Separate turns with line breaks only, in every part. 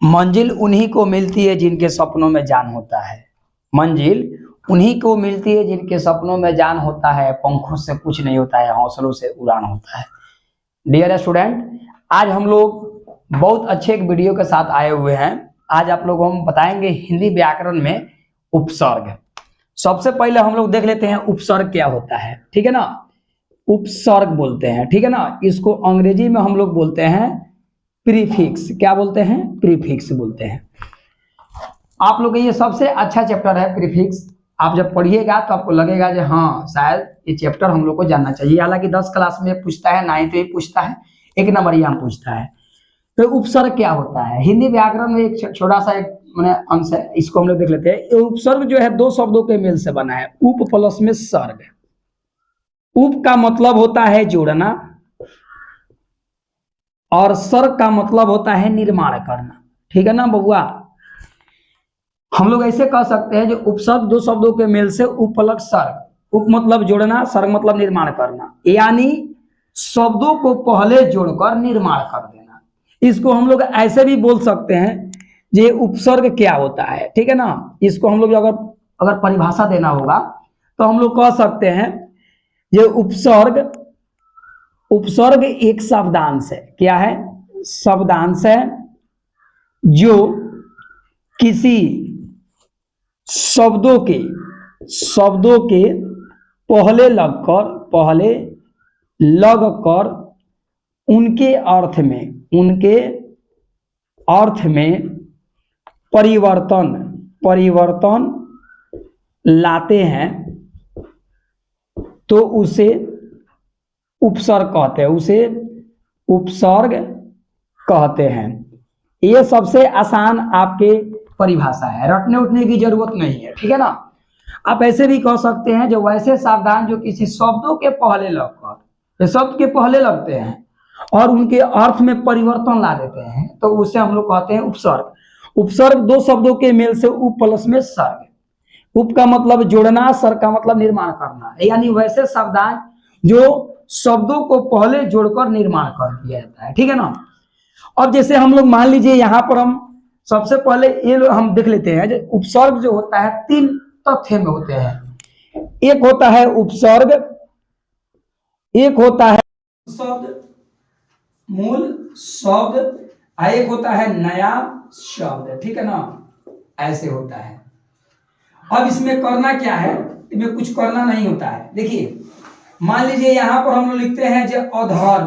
मंजिल उन्हीं को मिलती है जिनके सपनों में जान होता है। मंजिल उन्हीं को मिलती है जिनके सपनों में जान होता है। पंखों से कुछ नहीं होता है, हौसलों से उड़ान होता है। डियर स्टूडेंट, आज हम लोग बहुत अच्छे एक वीडियो के साथ आए हुए हैं। आज आप लोगों को हम बताएंगे हिंदी व्याकरण में उपसर्ग। सबसे पहले हम लोग देख लेते हैं उपसर्ग क्या होता है, ठीक है ना। उपसर्ग बोलते हैं, ठीक है ना। इसको अंग्रेजी में हम लोग बोलते हैं प्रीफिक्स। क्या बोलते हैं? प्रीफिक्स बोलते हैं। आप लोग ये सबसे अच्छा चैप्टर है प्रीफिक्स। आप जब पढ़िएगा तो आपको लगेगा कि हाँ शायद ये चैप्टर हम लोग को जानना चाहिए। हालांकि 10 क्लास में पूछता है, 9th में पूछता है, 1 नंबर यहाँ पूछता है। तो उपसर्ग क्या होता है? हिंदी व्याकरण में एक छोटा सा एक मैंने अंश है, इसको हम लोग देख लेते हैं। ये उपसर्ग जो है 2 शब्दों के मेल से बना है, उप प्लस में सर्ग। उप का मतलब होता है जोड़ना और सर्ग का मतलब होता है निर्माण करना, ठीक है ना बबुआ। हम लोग ऐसे कह सकते हैं जो उपसर्ग 2 शब्दों के मेल से उप प्लस सर्ग। उप मतलब जोड़ना, सर्ग मतलब निर्माण करना, यानी शब्दों को पहले जोड़कर निर्माण कर देना। इसको हम लोग ऐसे भी बोल सकते हैं ये उपसर्ग क्या होता है, ठीक है ना। इसको हम लोग अगर परिभाषा देना होगा तो हम लोग कह सकते हैं ये उपसर्ग एक शब्दांश है। क्या है? शब्दांश है जो किसी शब्दों के पहले लगकर उनके अर्थ में परिवर्तन लाते हैं तो उसे उपसर्ग कहते हैं। ये सबसे आसान आपके परिभाषा है, रटने उठने की जरूरत नहीं है, ठीक है ना। आप ऐसे भी कह सकते हैं जो वैसे सावधान जो किसी शब्दों के पहले लगकर, शब्द के पहले लगते हैं और उनके अर्थ में परिवर्तन ला देते हैं तो उसे हम लोग कहते हैं उपसर्ग। उपसर्ग 2 शब्दों के मेल से उप प्लस में सर्ग। उप का मतलब जोड़ना, सर्ग का मतलब निर्माण करना, यानी वैसे सावधान जो शब्दों को पहले जोड़कर निर्माण कर दिया जाता है, ठीक है ना। अब जैसे हम लोग मान लीजिए यहाँ पर हम सबसे पहले ये हम देख लेते हैं उपसर्ग जो होता है 3 तथ्य में होते हैं। एक होता है उपसर्ग, एक होता है शब्द, मूल शब्द, एक होता है नया शब्द, ठीक है ना। ऐसे होता है। अब इसमें करना क्या है? इसमें कुछ करना नहीं होता है। देखिए मान लीजिए यहां पर हम लोग लिखते हैं जो अधर्म,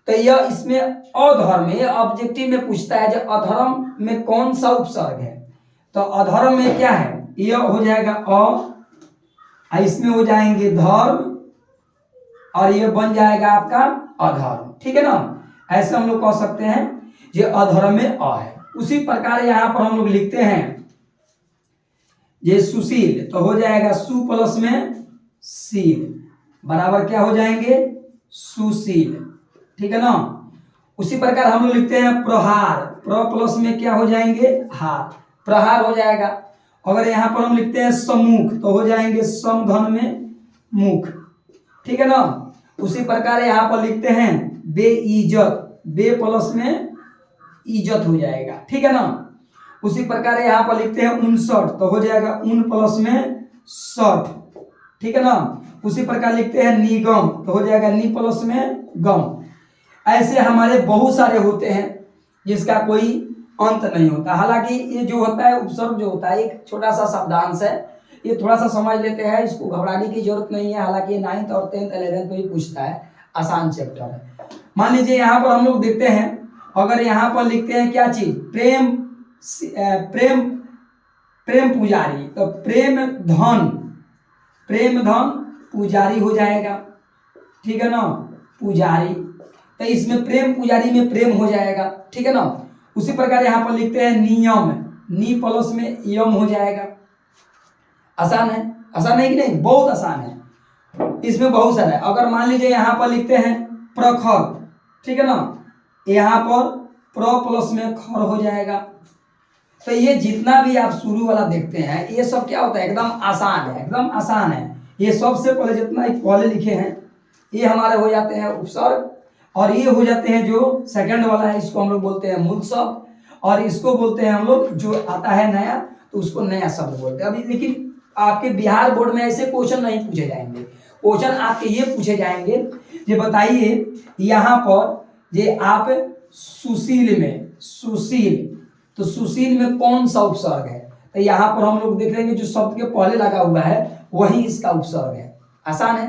तो यह इसमें अधर्म, ये ऑब्जेक्टिव में पूछता है जो अधर्म में कौन सा उपसर्ग है। तो अधर्म में क्या है? यह हो जाएगा इसमें हो जाएंगे धर्म और ये बन जाएगा आपका अधर्म, ठीक है ना। ऐसे हम लोग कह सकते हैं ये अधर्म में अ है। उसी प्रकार यहां पर हम लोग लिखते हैं ये सुशील, तो हो जाएगा सु प्लस में शील बराबर क्या हो जाएंगे? सुशील, ठीक है ना। उसी प्रकार हम लोग लिखते हैं प्रहार, प्र प्लस में क्या हो जाएंगे? हार, प्रहार हो जाएगा। अगर यहां पर हम लिखते हैं सम्मुख तो हो जाएंगे समधन में मुख, ठीक है ना। उसी प्रकार यहां पर लिखते हैं बेइज्जत, बे प्लस में इज्जत हो जाएगा, ठीक है ना। उसी प्रकार यहां पर लिखते हैं 59 तो हो जाएगा उन प्लस में 60, ठीक है ना। उसी प्रकार लिखते हैं निगम तो हो जाएगा नि प्लस में गम। ऐसे हमारे बहुत सारे होते हैं जिसका कोई अंत नहीं होता। हालांकि ये जो होता है उपसर्ग जो होता है एक छोटा सा शब्दांश है, ये थोड़ा सा समझ लेते हैं, इसको घबराने की जरूरत नहीं है। हालांकि 9th और 10th 11th में भी पूछता है, आसान चैप्टर है। मान लीजिए यहाँ पर हम लोग देखते हैं, अगर यहाँ पर लिखते हैं क्या चीज? प्रेम पुजारी, तो प्रेम धन पुजारी हो जाएगा, ठीक है ना। पुजारी, तो इसमें प्रेम पुजारी में प्रेम हो जाएगा, ठीक है ना। उसी प्रकार यहाँ पर लिखते हैं नियम, नी प्लस में यम हो जाएगा। आसान है, आसान है कि नहीं? बहुत आसान है, इसमें बहुत सारा है। अगर मान लीजिए यहाँ पर लिखते हैं प्रखर, ठीक है ना, यहाँ पर प्र प्लस में खर हो जाएगा। तो ये जितना भी आप शुरू वाला देखते हैं ये सब क्या होता है? एकदम आसान है, एकदम आसान है। ये सबसे पहले जितना पहले लिखे हैं ये हमारे हो जाते हैं उपसर्ग, और ये हो जाते हैं जो सेकंड वाला है इसको हम लोग बोलते हैं मूल शब्द, और इसको बोलते हैं हम लोग, जो आता है नया तो उसको नया शब्द बोलते हैं। अभी लेकिन आपके बिहार बोर्ड में ऐसे क्वेश्चन नहीं पूछे जाएंगे। क्वेश्चन आपके ये पूछे जाएंगे, ये बताइए यहाँ पर ये आप सुशील में, सुशील, तो सुशील में कौन सा उपसर्ग है? तो यहाँ पर हम लोग देख लेंगे जो शब्द के पहले लगा हुआ है वही इसका उपसर्ग है। आसान है।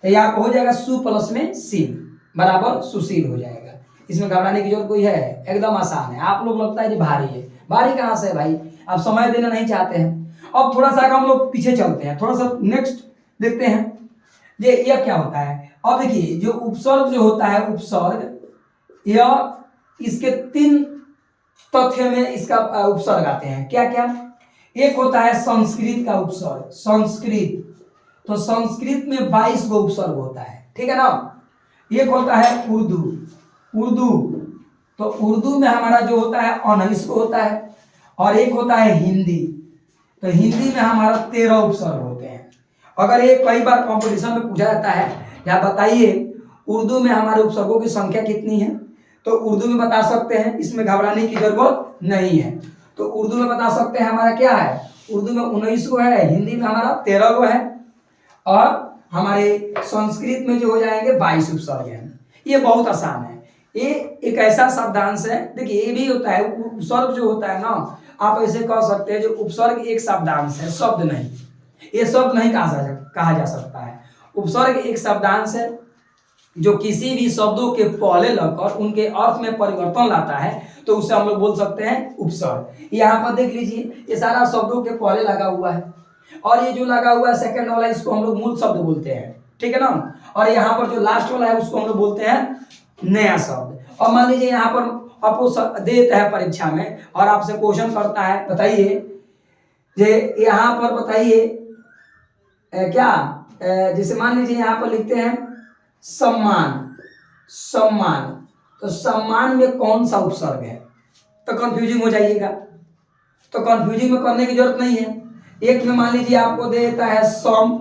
तो यहाँ पर हो जाएगा सु प्लस में शील बराबर सुशील हो जाएगा। इसमें घबराने की जरूरत कोई है? एकदम आसान है। आप लोग लगता है कि भारी है, भारी कहाँ से है भाई? आप समय देना नहीं चाहते हैं। अब थोड़ा सा हम लोग पीछे चलते हैं, थोड़ा सा नेक्स्ट देखते हैं ये क्या होता है। अब देखिए जो उपसर्ग जो होता है, उपसर्ग यह इसके 3 तथ्य में इसका उपसर्ग आते हैं। क्या क्या? एक होता है संस्कृत का उपसर्ग, संस्कृत, तो संस्कृत में 22 गो उपसर्ग होता है, ठीक है ना। एक होता है उर्दू, उर्दू, तो उर्दू में हमारा जो होता है 19 गो होता है। और एक होता है हिंदी, तो हिंदी में हमारा 13 उपसर्ग होते हैं। अगर ये कई बार कंपटीशन में पूछा जाता है, या बताइए उर्दू में हमारे उपसर्गों की संख्या कितनी है, तो उर्दू में बता सकते हैं, इसमें घबराने की जरूरत नहीं है। तो उर्दू में बता सकते हैं हमारा क्या है, उर्दू में 19 गो है, हिंदी में हमारा 13 गो है, और हमारे संस्कृत में जो हो जाएंगे 22 उपसर्ग हैं। ये बहुत आसान है। ये एक ऐसा शब्दांश है, देखिए ये भी होता है उपसर्ग जो होता है ना, आप ऐसे कह सकते हैं जो उपसर्ग एक शब्दांश है, शब्द नहीं। ये शब्द नहीं कहा जा सकता है। उपसर्ग एक शब्दांश है जो किसी भी शब्दों के पहले लगकर उनके अर्थ में परिवर्तन लाता है, तो उसे हम लोग बोल सकते हैं उपसर्ग। यहाँ पर देख लीजिए ये सारा शब्दों के पहले लगा हुआ है, और ये जो लगा हुआ है सेकंड वाला, इसको हम लोग मूल शब्द बोलते हैं, ठीक है ना। और यहाँ पर जो लास्ट वाला है उसको हम लोग बोलते हैं नया शब्द। और मान लीजिए यहाँ पर आपको देता है परीक्षा में और आपसे क्वेश्चन करता है, बताइए ये यहाँ पर बताइए क्या, जैसे मान लीजिए यहाँ पर लिखते हैं सम्मान, सम्मान, तो सम्मान में कौन सा उपसर्ग है? तो कंफ्यूजिंग हो जाइएगा, तो कंफ्यूजिंग में करने की जरूरत नहीं है। एक में मान लीजिए आपको दे देता है सम,